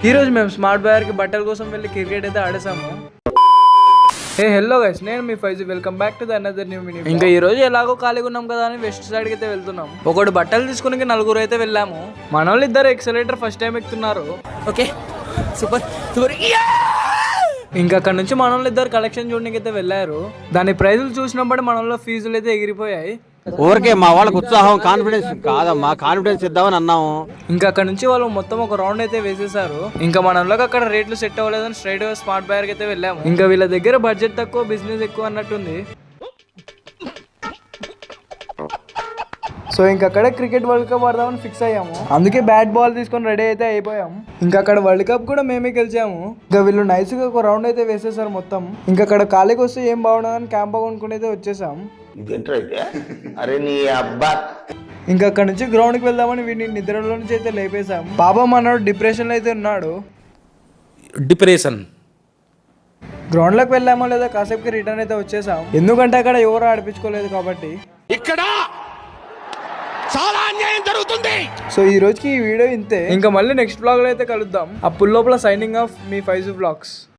ఈరోజు మేము స్మార్ట్ బయర్కి బట్టల కోసం వెళ్ళి క్రికెట్ అయితే ఆడేసాము. హలో గైస్, నేను మీ Faizu. Welcome back to the another new mini. ఇంకా ఈ రోజు ఎలాగో ఖాళీగా ఉన్నాం కదా అని వెస్ట్ సైడ్కి అయితే వెళ్తున్నాం. ఒకటి బట్టలు తీసుకుని నలుగురు అయితే వెళ్ళాము. మన వాళ్ళు ఇద్దరు ఎక్సలేటర్ ఫస్ట్ టైం ఎక్కుతున్నారు. Okay super super. ఇంకా అక్కడ నుంచి మన వాళ్ళు ఇద్దరు కలెక్షన్ చూడడానికి అయితే వెళ్ళారు. దాని ప్రైజులు చూసినప్పుడు మన వాళ్ళు ఫీజులు అయితే ఎగిరిపోయాయి. ఊరికే మా వాళ్ళకి ఉత్సాహం కాన్ఫిడెన్స్ కాదమ్మా, కాన్ఫిడెన్స్ ఇద్దామని అన్నాము. ఇంకా అక్కడ నుంచి వాళ్ళు మొత్తం ఒక రౌండ్ అయితే వేసేసారు. ఇంకా మన వాళ్ళకి అక్కడ రేట్లు సెట్ అవ్వలేదని స్ట్రైట్ గా స్మార్ట్ బయర్కి అయితే వెళ్ళాము. ఇంకా వీళ్ళ దగ్గర బడ్జెట్ తక్కువ, బిజినెస్ ఎక్కువ అన్నట్టుంది. సో ఇంకా అక్కడ క్రికెట్ వరల్డ్ కప్ ఆడదామని ఫిక్స్ అయ్యాము. అందుకే బ్యాట్ బాల్ తీసుకొని రెడీ అయితే అయిపోయాం. ఇంకా అక్కడ వరల్డ్ కప్ కూడా మేమే గెలిచాము. ఇంకా వీళ్ళు నైస్ గా ఒక రౌండ్ అయితే వేసేసారు మొత్తం. ఇంకా అక్కడ ఖాళీకి వస్తే ఏం బాగుండదని క్యాంప్ కొనుక్కుని అయితే వచ్చేసాం. ఇంకా అక్కడ నుంచి గ్రౌండ్ కి వెళ్దామని వీడిని నిద్రలో నుంచి అయితే లేపేశాం. బాబా మనోడు డిప్రెషన్ లో అయితే ఉన్నాడు. డిప్రెషన్. గ్రౌండ్ లోకి వెళ్ళామో లేదా కాసేపుకి రిటర్న్ అయితే వచ్చేసాం. ఎందుకంటే అక్కడ ఎవరు ఆడిపించుకోలేదు కాబట్టి. ఇక్కడ చాలా అన్యాయం జరుగుతుంది. సో ఈ రోజుకి ఈ వీడియో ఇంతే. ఇంకా మళ్ళీ నెక్స్ట్ బ్లాగ్ లో అయితే కలుద్దాం. అప్పుడు లోపల సైనింగ్ ఆఫ్ మీ ఫైజు బ్లాగ్స్.